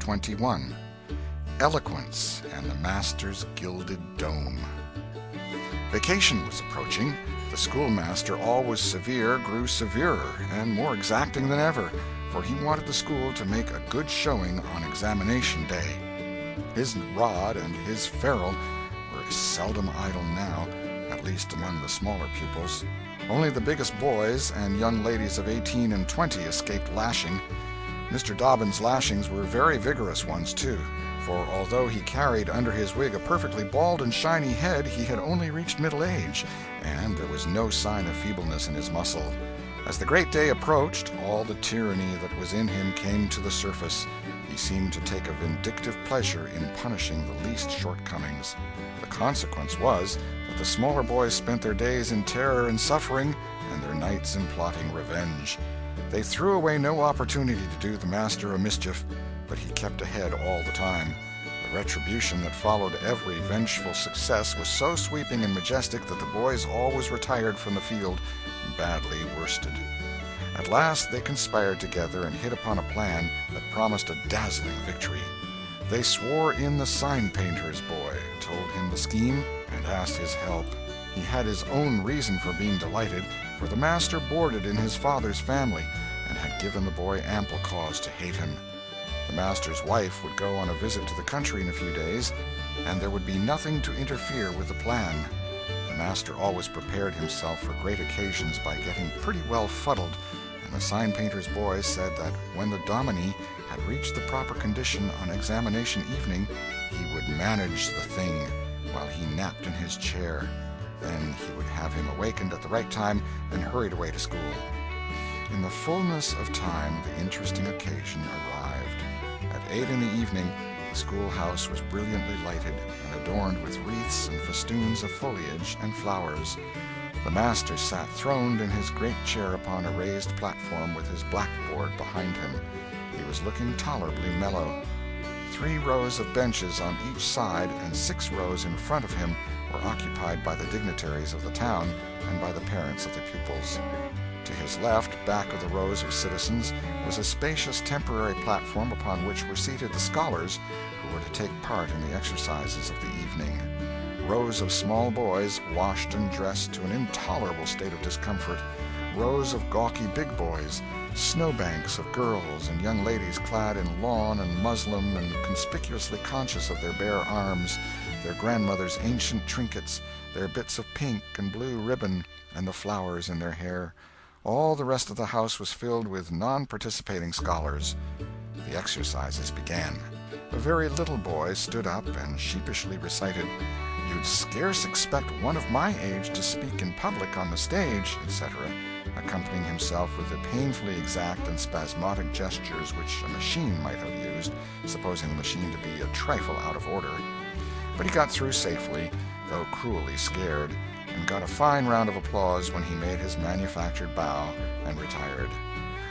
21. Eloquence and the Master's Gilded Dome. Vacation was approaching. The schoolmaster, always severe, grew severer and more exacting than ever, for he wanted the school to make a good showing on examination day. His rod and his ferule were seldom idle now, at least among the smaller pupils. Only the biggest boys and young ladies of 18 and 20 escaped lashing. Mr. Dobbins' lashings were very vigorous ones, too, for although he carried under his wig a perfectly bald and shiny head, he had only reached middle age, and there was no sign of feebleness in his muscle. As the great day approached, all the tyranny that was in him came to the surface. He seemed to take a vindictive pleasure in punishing the least shortcomings. The consequence was that the smaller boys spent their days in terror and suffering, and their nights in plotting revenge. They threw away no opportunity to do the master a mischief, but he kept ahead all the time. The retribution that followed every vengeful success was so sweeping and majestic that the boys always retired from the field badly worsted. At last they conspired together and hit upon a plan that promised a dazzling victory. They swore in the signpainter's boy, told him the scheme, and asked his help. He had his own reason for being delighted, for the master boarded in his father's family and had given the boy ample cause to hate him. The master's wife would go on a visit to the country in a few days, and there would be nothing to interfere with the plan. The master always prepared himself for great occasions by getting pretty well fuddled, and the sign-painter's boy said that when the dominie had reached the proper condition on examination evening, he would manage the thing while he napped in his chair. Then he would have him awakened at the right time and hurried away to school. In the fullness of time, the interesting occasion arrived. At 8 in the evening, the schoolhouse was brilliantly lighted and adorned with wreaths and festoons of foliage and flowers. The master sat throned in his great chair upon a raised platform with his blackboard behind him. He was looking tolerably mellow. 3 rows of benches on each side and 6 rows in front of him were occupied by the dignitaries of the town and by the parents of the pupils. To his left, back of the rows of citizens, was a spacious temporary platform upon which were seated the scholars who were to take part in the exercises of the evening. Rows of small boys, washed and dressed to an intolerable state of discomfort, rows of gawky big boys, snowbanks of girls and young ladies clad in lawn and muslin and conspicuously conscious of their bare arms, their grandmother's ancient trinkets, their bits of pink and blue ribbon, and the flowers in their hair. All the rest of the house was filled with non-participating scholars. The exercises began. A very little boy stood up and sheepishly recited, "You'd scarce expect one of my age to speak in public on the stage," etc., accompanying himself with the painfully exact and spasmodic gestures which a machine might have used, supposing the machine to be a trifle out of order. But he got through safely, though cruelly scared, and got a fine round of applause when he made his manufactured bow and retired.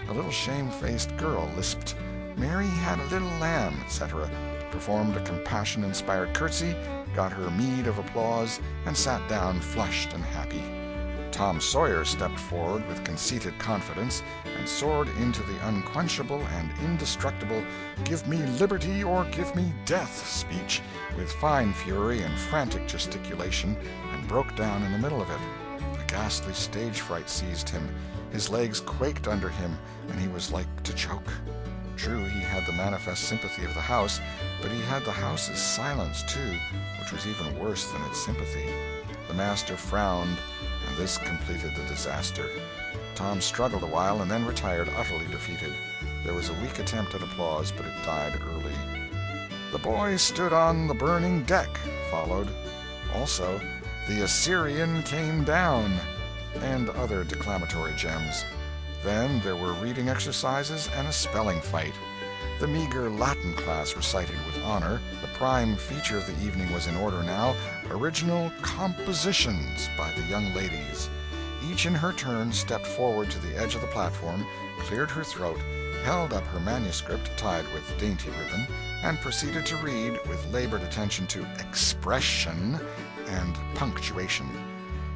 A little shamefaced girl lisped, "Mary had a little lamb," etc., performed a compassion-inspired curtsy, got her meed of applause, and sat down flushed and happy. Tom Sawyer stepped forward with conceited confidence and soared into the unquenchable and indestructible "Give me liberty or give me death" speech with fine fury and frantic gesticulation, and broke down in the middle of it. A ghastly stage fright seized him. His legs quaked under him, and he was like to choke. True, he had the manifest sympathy of the house, but he had the house's silence, too, which was even worse than its sympathy. The master frowned, and this completed the disaster. Tom struggled a while and then retired utterly defeated. There was a weak attempt at applause, but it died early. "The boy stood on the burning deck" followed. Also, "The Assyrian came down," and other declamatory gems. Then there were reading exercises and a spelling fight. The meager Latin class recited with honor. The prime feature of the evening was in order now, original compositions by the young ladies. Each in her turn stepped forward to the edge of the platform, cleared her throat, held up her manuscript tied with dainty ribbon, and proceeded to read with labored attention to expression and punctuation.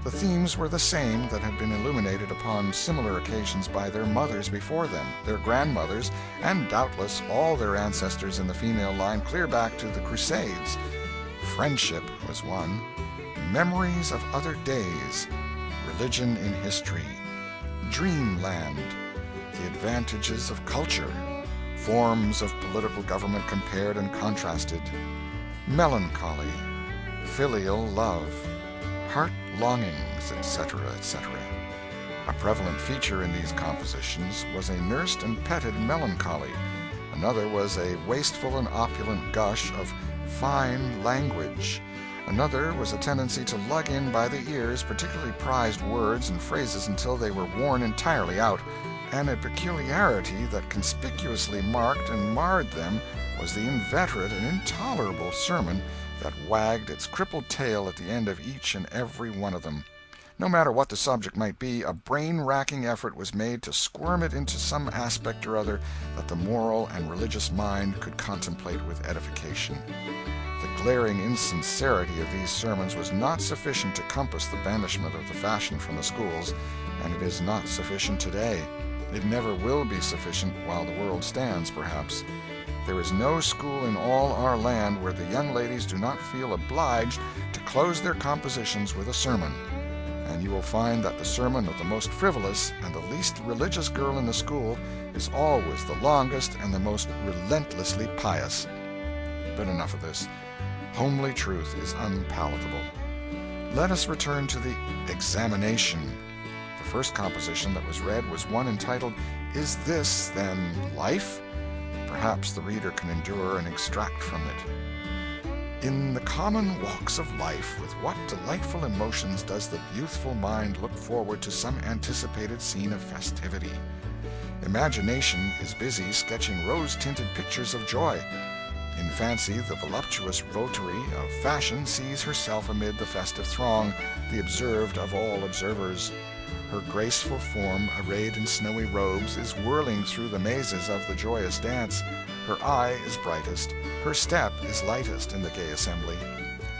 The themes were the same that had been illuminated upon similar occasions by their mothers before them, their grandmothers, and doubtless all their ancestors in the female line clear back to the Crusades. Friendship was one, memories of other days, religion in history, dreamland, the advantages of culture, forms of political government compared and contrasted, melancholy, filial love, heart longings, etc., etc. A prevalent feature in these compositions was a nursed and petted melancholy. Another was a wasteful and opulent gush of fine language. Another was a tendency to lug in by the ears particularly prized words and phrases until they were worn entirely out, and a peculiarity that conspicuously marked and marred them was the inveterate and intolerable sermon that wagged its crippled tail at the end of each and every one of them. No matter what the subject might be, a brain-racking effort was made to squirm it into some aspect or other that the moral and religious mind could contemplate with edification. The glaring insincerity of these sermons was not sufficient to compass the banishment of the fashion from the schools, and it is not sufficient today. It never will be sufficient while the world stands, perhaps. There is no school in all our land where the young ladies do not feel obliged to close their compositions with a sermon, and you will find that the sermon of the most frivolous and the least religious girl in the school is always the longest and the most relentlessly pious. But enough of this. Homely truth is unpalatable. Let us return to the examination. The first composition that was read was one entitled, "Is This, Then, Life?" Perhaps the reader can endure and extract from it. In the common walks of life, with what delightful emotions does the youthful mind look forward to some anticipated scene of festivity. Imagination is busy sketching rose-tinted pictures of joy. In fancy, the voluptuous votary of fashion sees herself amid the festive throng, the observed of all observers. Her graceful form, arrayed in snowy robes, is whirling through the mazes of the joyous dance. Her eye is brightest, her step is lightest in the gay assembly.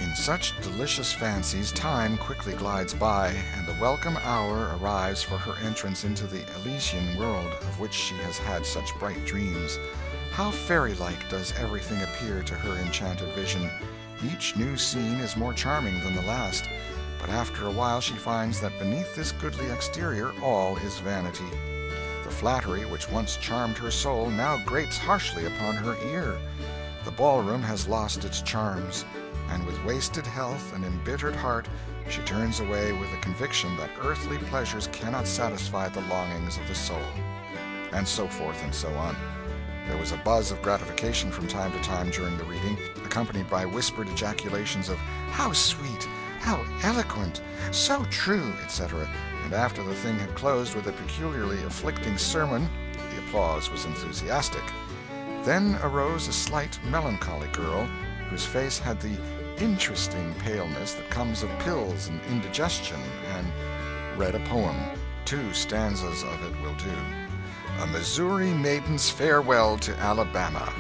In such delicious fancies time quickly glides by, and the welcome hour arrives for her entrance into the Elysian world of which she has had such bright dreams. How fairy-like does everything appear to her enchanted vision! Each new scene is more charming than the last, but after a while she finds that beneath this goodly exterior all is vanity. The flattery which once charmed her soul now grates harshly upon her ear. The ballroom has lost its charms, and with wasted health and embittered heart she turns away with the conviction that earthly pleasures cannot satisfy the longings of the soul. And so forth and so on. There was a buzz of gratification from time to time during the reading, accompanied by whispered ejaculations of "How sweet! How eloquent! So true!" etc., and after the thing had closed with a peculiarly afflicting sermon, the applause was enthusiastic. Then arose a slight, melancholy girl, whose face had the interesting paleness that comes of pills and indigestion, and read a poem. 2 stanzas of it will do. A Missouri Maiden's Farewell to Alabama.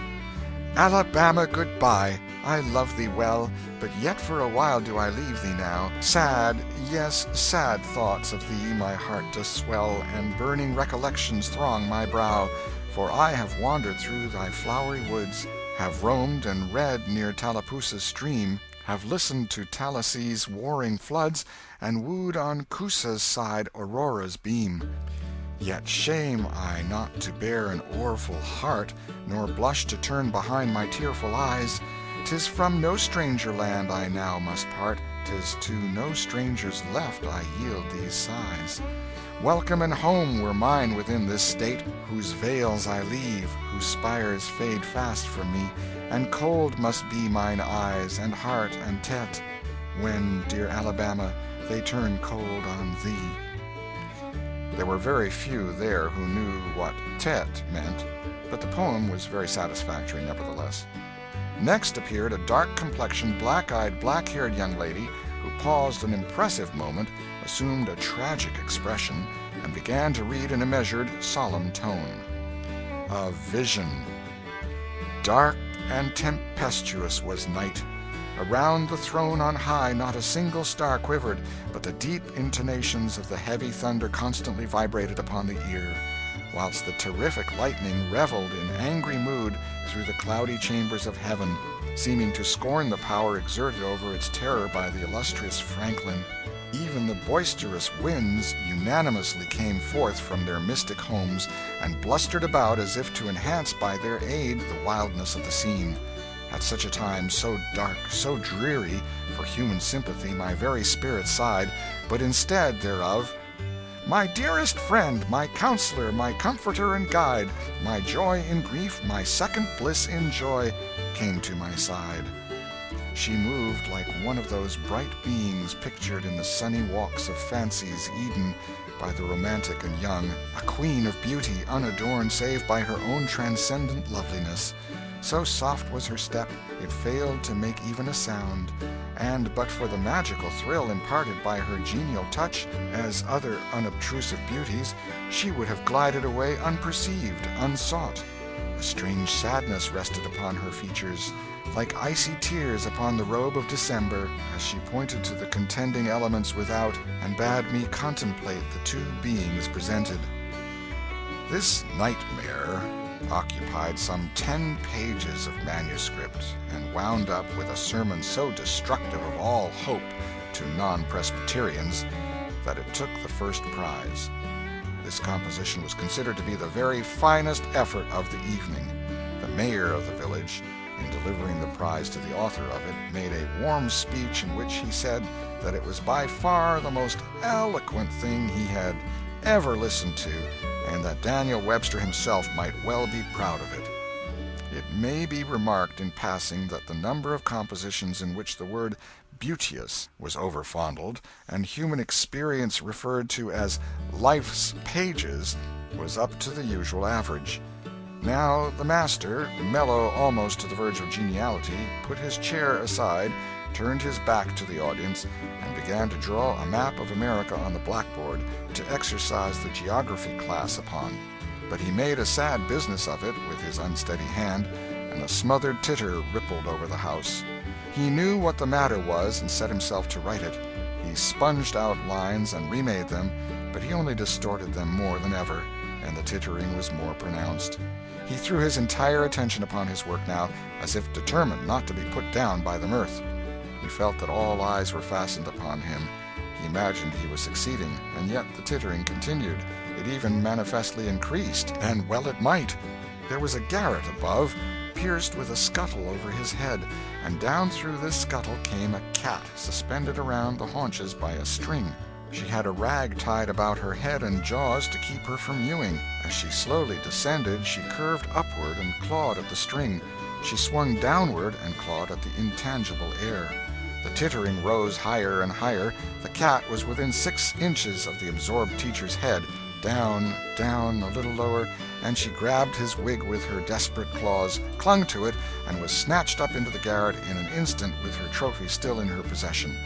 Alabama, goodbye, I love thee well, but yet for a while do I leave thee now. Sad, yes, sad thoughts of thee my heart does swell, and burning recollections throng my brow. For I have wandered through thy flowery woods, have roamed and read near Tallapoosa's stream, have listened to Tallahasssee's warring floods, and wooed on Coosa's side Aurora's beam. Yet shame I not to bear an o'erfull heart, nor blush to turn behind my tearful eyes. 'Tis from no stranger land I now must part, 'tis to no stranger's left I yield these sighs. Welcome and home were mine within this state, whose vales I leave, whose spires fade fast from me, and cold must be mine eyes and heart and tet, when, dear Alabama, they turn cold on thee. There were very few there who knew what tet meant, but the poem was very satisfactory nevertheless. Next appeared a dark-complexioned, black-eyed, black-haired young lady who paused an impressive moment, assumed a tragic expression, and began to read in a measured, solemn tone. A vision. Dark and tempestuous was night. Around the throne on high not a single star quivered, but the deep intonations of the heavy thunder constantly vibrated upon the ear, whilst the terrific lightning reveled in angry mood through the cloudy chambers of heaven, seeming to scorn the power exerted over its terror by the illustrious Franklin. Even the boisterous winds unanimously came forth from their mystic homes and blustered about as if to enhance by their aid the wildness of the scene. At such a time, so dark, so dreary, for human sympathy my very spirit sighed, but instead thereof, "My dearest friend, my counselor, my comforter and guide, my joy in grief, my second bliss in joy," came to my side. She moved like one of those bright beings pictured in the sunny walks of fancy's Eden by the romantic and young, a queen of beauty unadorned save by her own transcendent loveliness. So soft was her step, it failed to make even a sound, and but for the magical thrill imparted by her genial touch, as other unobtrusive beauties, she would have glided away unperceived, unsought. A strange sadness rested upon her features, like icy tears upon the robe of December, as she pointed to the contending elements without and bade me contemplate the two beings presented. This nightmare occupied some 10 pages of manuscript, and wound up with a sermon so destructive of all hope to non-Presbyterians that it took the first prize. This composition was considered to be the very finest effort of the evening. The mayor of the village, in delivering the prize to the author of it, made a warm speech in which he said that it was by far the most eloquent thing he had ever listened to, and that Daniel Webster himself might well be proud of it. It may be remarked in passing that the number of compositions in which the word beauteous was overfondled, and human experience referred to as life's pages, was up to the usual average. Now the master, mellow almost to the verge of geniality, put his chair aside, turned his back to the audience, and began to draw a map of America on the blackboard to exercise the geography class upon. But he made a sad business of it with his unsteady hand, and a smothered titter rippled over the house. He knew what the matter was and set himself to write it. He sponged out lines and remade them, but he only distorted them more than ever, and the tittering was more pronounced. He threw his entire attention upon his work now, as if determined not to be put down by the mirth. He felt that all eyes were fastened upon him. He imagined he was succeeding, and yet the tittering continued. It even manifestly increased, and well it might. There was a garret above, pierced with a scuttle over his head, and down through this scuttle came a cat suspended around the haunches by a string. She had a rag tied about her head and jaws to keep her from mewing. As she slowly descended, she curved upward and clawed at the string. She swung downward and clawed at the intangible air. The tittering rose higher and higher. The cat was within 6 inches of the absorbed teacher's head. Down, down, a little lower, and she grabbed his wig with her desperate claws, clung to it, and was snatched up into the garret in an instant with her trophy still in her possession.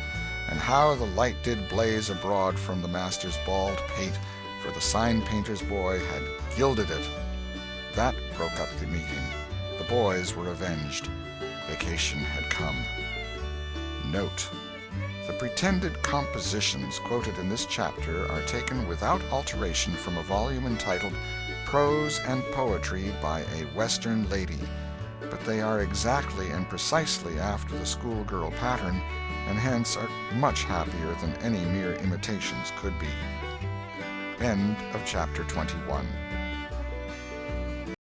And how the light did blaze abroad from the master's bald pate, for the sign-painter's boy had gilded it. That broke up the meeting. The boys were avenged. Vacation had come. Note: the pretended compositions quoted in this chapter are taken without alteration from a volume entitled Prose and Poetry by a Western Lady, but they are exactly and precisely after the schoolgirl pattern, and hence are much happier than any mere imitations could be. End of chapter 21.